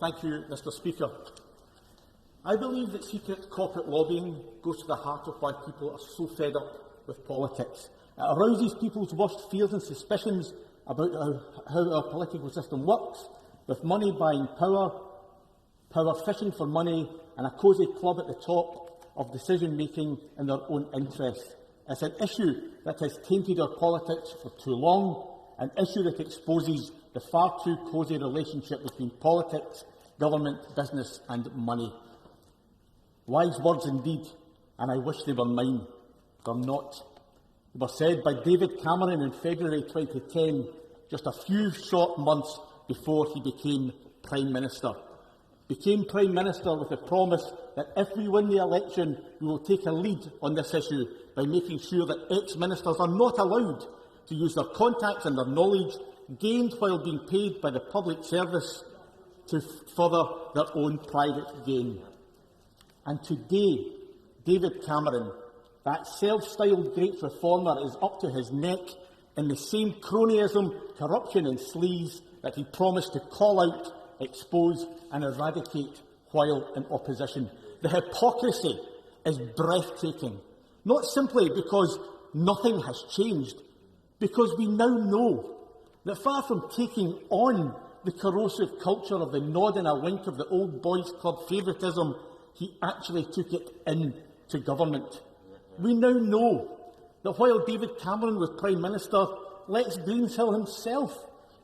Thank you, Mr Speaker. I believe that secret corporate lobbying goes to the heart of why people are so fed up with politics. It arouses people's worst fears and suspicions about how our political system works, with money buying power, power fishing for money, and a cosy club at the top of decision-making in their own interest. It's an issue that has tainted our politics for too long, an issue that exposes the far too cosy relationship between politics, government, business and money. Wise words indeed, and I wish they were mine. They're not. They were said by David Cameron in February 2010, just a few short months before he became Prime Minister. Became Prime Minister with the promise that if we win the election, we will take a lead on this issue by making sure that ex-ministers are not allowed to use their contacts and their knowledge gained while being paid by the public service to further their own private gain. And today, David Cameron, that self-styled great reformer, is up to his neck in the same cronyism, corruption and sleaze that he promised to call out, expose and eradicate while in opposition. The hypocrisy is breathtaking, not simply because nothing has changed, because we now know that far from taking on the corrosive culture of the nod and a wink of the old boys' club favouritism, he actually took it into government. We now know that while David Cameron was Prime Minister, Lex Greensill himself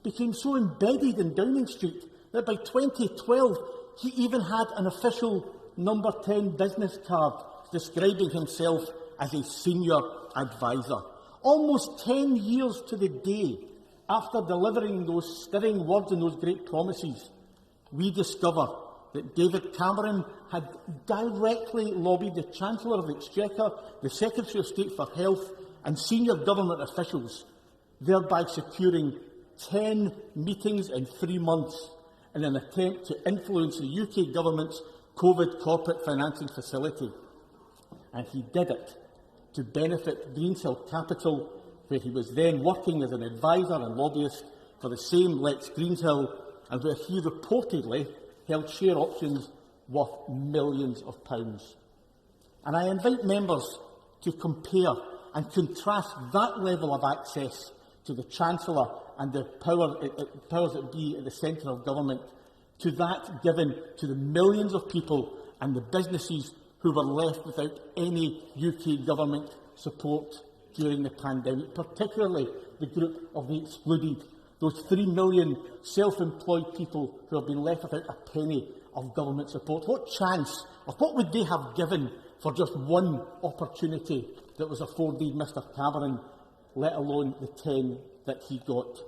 became so embedded in Downing Street that by 2012 he even had an official number 10 business card describing himself as a senior advisor. Almost 10 years to the day after delivering those stirring words and those great promises, we discover that David Cameron had directly lobbied the Chancellor of the Exchequer, the Secretary of State for Health and senior government officials, thereby securing 10 meetings in 3 months in an attempt to influence the UK government's COVID corporate financing facility. And he did it to benefit Greensill Capital, where he was then working as an advisor and lobbyist for the same Lex Greensill, and where he reportedly held share options worth millions of pounds. And I invite members to compare and contrast that level of access to the Chancellor and the powers that be at the centre of government to that given to the millions of people and the businesses who were left without any UK government support during the pandemic, particularly the group of the excluded, those 3 million self-employed people who have been left without a penny of government support. What chance, or what would they have given for just one opportunity that was afforded Mr Cameron, let alone the 10 that he got?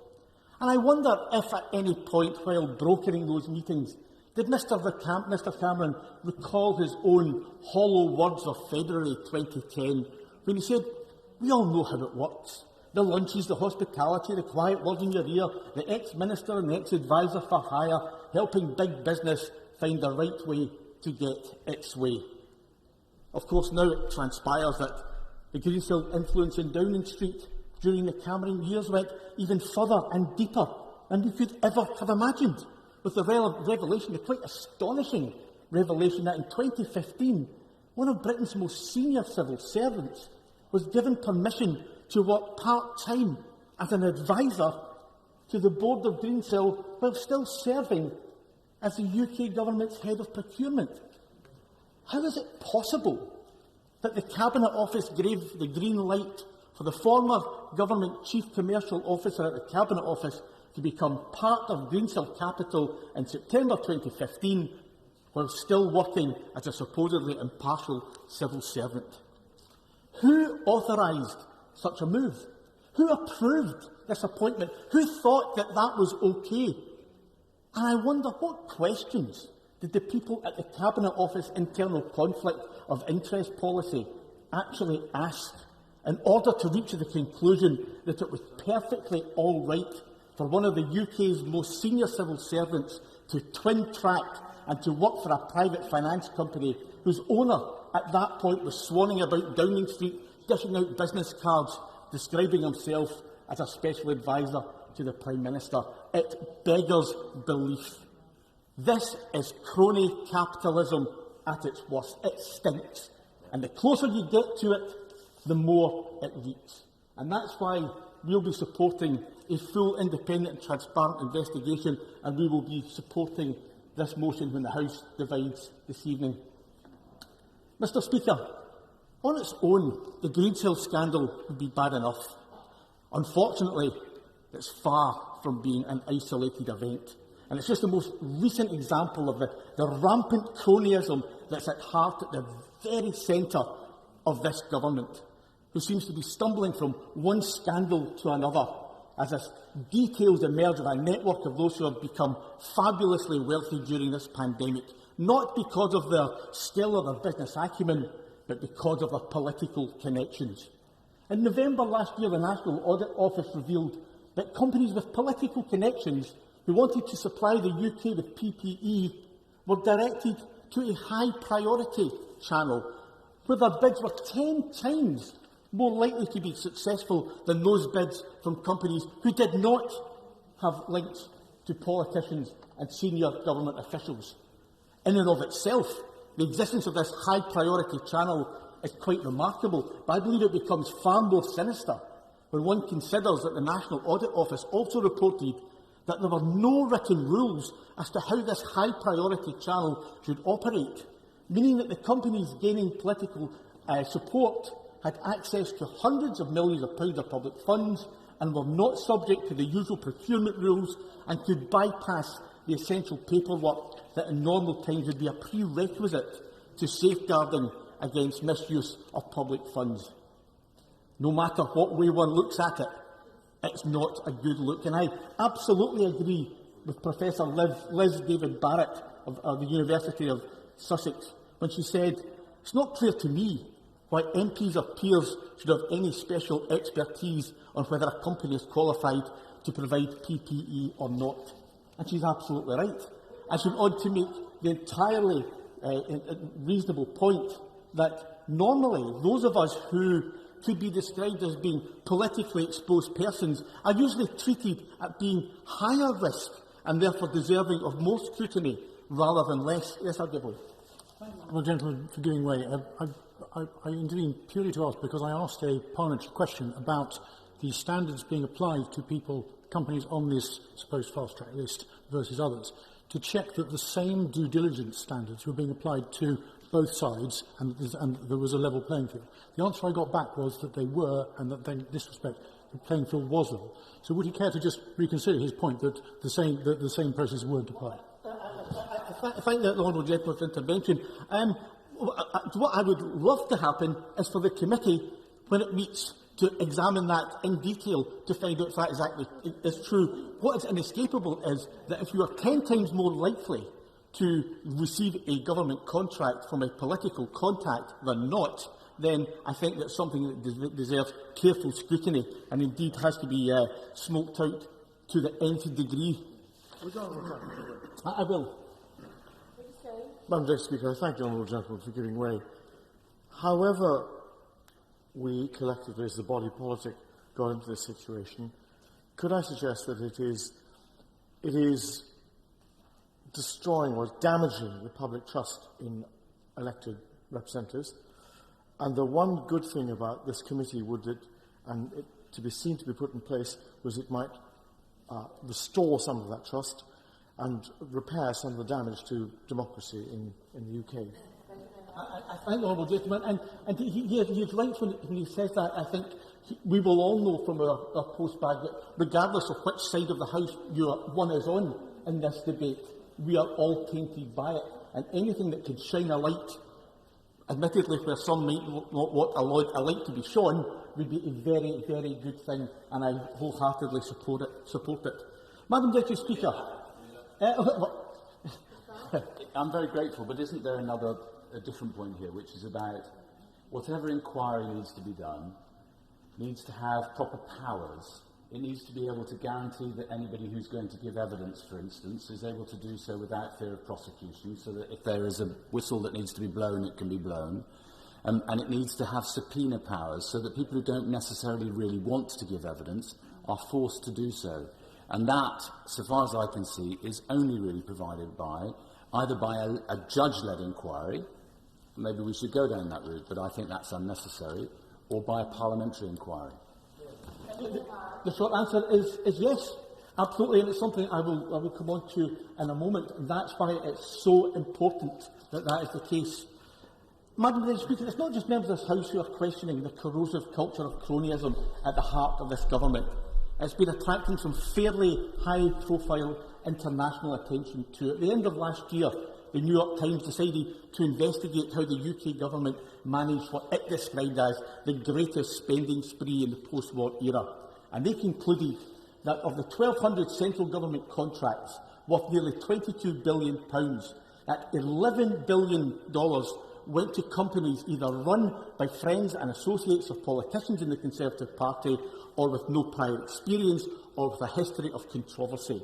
And I wonder if at any point while brokering those meetings, did Mr Cameron recall his own hollow words of February 2010 when he said, "We all know how it works. The lunches, the hospitality, the quiet words in your ear, the ex-minister and the ex-advisor for hire, helping big business find the right way to get its way." Of course, now it transpires that the Greensill influence in Downing Street during the Cameron years went even further and deeper than we could ever have imagined, with the revelation, the quite astonishing revelation, that in 2015, one of Britain's most senior civil servants was given permission to work part-time as an advisor to the board of Greensill while still serving as the UK government's head of procurement. How is it possible that the Cabinet Office gave the green light for the former government chief commercial officer at the Cabinet Office to become part of Greensill Capital in September 2015 while still working as a supposedly impartial civil servant? Who authorised such a move? Who approved this appointment? Who thought that that was okay? And I wonder what questions did the people at the Cabinet Office internal conflict of interest policy actually ask in order to reach the conclusion that it was perfectly all right for one of the UK's most senior civil servants to twin-track and to work for a private finance company whose owner at that point was swanning about Downing Street, dishing out business cards, describing himself as a special advisor to the Prime Minister? It beggars belief. This is crony capitalism at its worst. It stinks. And the closer you get to it, the more it leaks. And that's why we'll be supporting a full, independent and transparent investigation, and we will be supporting this motion when the House divides this evening. Mr Speaker, on its own, the Greensill scandal would be bad enough. Unfortunately, it's far from being an isolated event. And it's just the most recent example of the rampant cronyism that's at heart at the very centre of this government, who seems to be stumbling from one scandal to another as this details emerge of a network of those who have become fabulously wealthy during this pandemic, not because of their skill or their business acumen, but because of their political connections. In November last year, the National Audit Office revealed that companies with political connections who wanted to supply the UK with PPE were directed to a high-priority channel, where their bids were 10 times more likely to be successful than those bids from companies who did not have links to politicians and senior government officials. In and of itself, the existence of this high-priority channel is quite remarkable, but I believe it becomes far more sinister when one considers that the National Audit Office also reported that there were no written rules as to how this high-priority channel should operate, meaning that the companies gaining political support had access to hundreds of millions of pounds of public funds and were not subject to the usual procurement rules and could bypass the essential paperwork that in normal times would be a prerequisite to safeguarding against misuse of public funds. No matter what way one looks at it, it's not a good look. And I absolutely agree with Professor Liz David Barrett of the University of Sussex when she said, "It's not clear to me why MPs or peers should have any special expertise on whether a company is qualified to provide PPE or not." And she's absolutely right. I should on to make the entirely reasonable point that normally those of us who could be described as being politically exposed persons are usually treated as being higher risk and therefore deserving of more scrutiny rather than less. Yes, Argyll. Well, gentlemen, for giving way, I intervened purely to ask because I asked a parliamentary question about the standards being applied to companies on this supposed fast-track list versus others, to check that the same due diligence standards were being applied to both sides and there was a level playing field. The answer I got back was that they were, and that in this respect the playing field was level. So would he care to just reconsider his point that the same process weren't applied? I thank the honourable gentleman's intervention. What I would love to happen is for the committee, when it meets, to examine that in detail to find out if that exactly is true. What is inescapable is that if you are 10 times more likely to receive a government contract from a political contact than not, then I think that's something that deserves careful scrutiny and indeed has to be smoked out to the nth degree. I will. Madam Speaker, I thank the honourable gentleman for giving way. However we collectively, as the body politic, got into this situation, could I suggest that it is destroying or damaging the public trust in elected representatives? And the one good thing about this committee to be seen to be put in place was it might restore some of that trust and repair some of the damage to democracy in the UK. I thank the honourable gentleman, and he is right when he says that. I think we will all know from our postbag that regardless of which side of the House one is on in this debate, we are all tainted by it, and anything that could shine a light, admittedly where some might not want a light to be shone, would be a very, very good thing, and I wholeheartedly support it. Madam Deputy Speaker, I'm very grateful, but isn't there a different point here, which is about whatever inquiry needs to be done needs to have proper powers. It needs to be able to guarantee that anybody who's going to give evidence, for instance, is able to do so without fear of prosecution, so that if there is a whistle that needs to be blown, it can be blown. And it needs to have subpoena powers, so that people who don't necessarily really want to give evidence are forced to do so. And that, so far as I can see, is only really provided by either by a judge-led inquiry, maybe we should go down that route, but I think that's unnecessary, or by a parliamentary inquiry. The short answer is yes, absolutely, and it's something I will come on to in a moment. And that's why it's so important that that is the case. Madam Speaker, it's not just members of this House who are questioning the corrosive culture of cronyism at the heart of this government. It's been attracting some fairly high-profile international attention too. At the end of last year, the New York Times decided to investigate how the UK government managed what it described as the greatest spending spree in the post-war era. And they concluded that of the 1,200 central government contracts worth nearly £22 billion, that $11 billion went to companies either run by friends and associates of politicians in the Conservative Party, or with no prior experience, or with a history of controversy.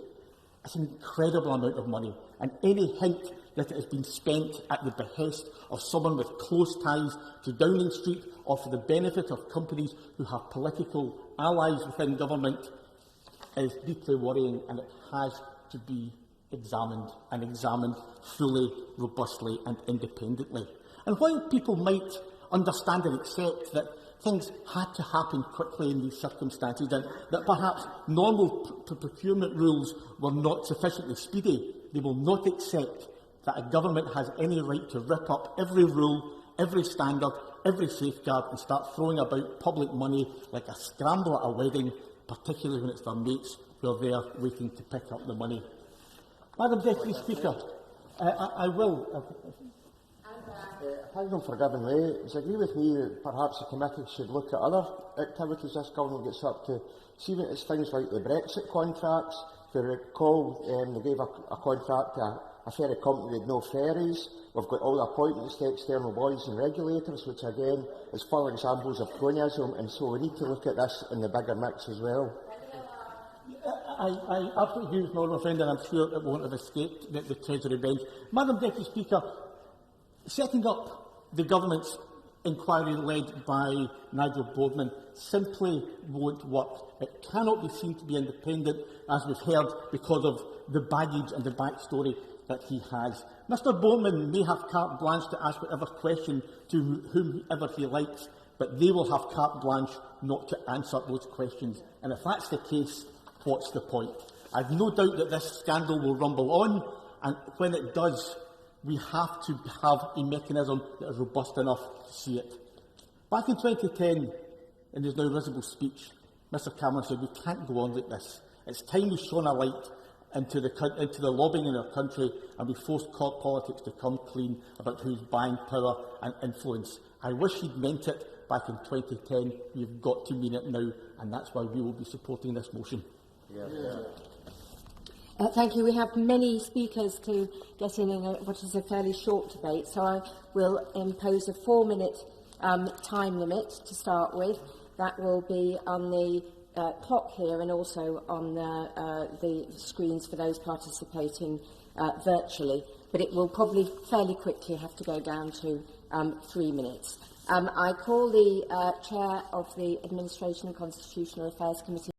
It's an incredible amount of money, and any hint that it has been spent at the behest of someone with close ties to Downing Street, or for the benefit of companies who have political allies within government, is deeply worrying, and it has to be examined, and examined fully, robustly and independently. And while people might understand and accept that things had to happen quickly in these circumstances, and that perhaps normal procurement rules were not sufficiently speedy, they will not accept that a government has any right to rip up every rule, every standard, every safeguard and start throwing about public money like a scramble at a wedding, particularly when it's their mates who are there waiting to pick up the money. Madam Deputy Speaker, I will... Thank you for giving way. I agree with me that perhaps the committee should look at other activities this government gets up to. See when it's things like the Brexit contracts. If you recall, they gave a contract to a ferry company with no ferries. We've got all the appointments to external bodies and regulators, which again is further examples of cronyism, and so we need to look at this in the bigger mix as well. I absolutely agree with my honourable friend, and I'm sure it won't have escaped the Treasury bench. Madam Deputy Speaker, setting up the government's inquiry led by Nigel Boardman simply won't work. It cannot be seen to be independent, as we've heard, because of the baggage and the backstory that he has. Mr Boardman may have carte blanche to ask whatever question to whomever he likes, but they will have carte blanche not to answer those questions. And if that's the case, what's the point? I have no doubt that this scandal will rumble on, and when it does, we have to have a mechanism that is robust enough to see it. Back in 2010, in his now risible speech, Mr Cameron said, "We can't go on like this. It's time we shone a light into the lobbying in our country, and we forced politics to come clean about who's buying power and influence." I wish he'd meant it back in 2010. We've got to mean it now, and that's why we will be supporting this motion. Thank you. We have many speakers to get in what is a fairly short debate, so I will impose a 4-minute time limit to start with. That will be on the clock here and also on the screens for those participating virtually, but it will probably fairly quickly have to go down to 3 minutes. I call the Chair of the Administration and Constitutional Affairs Committee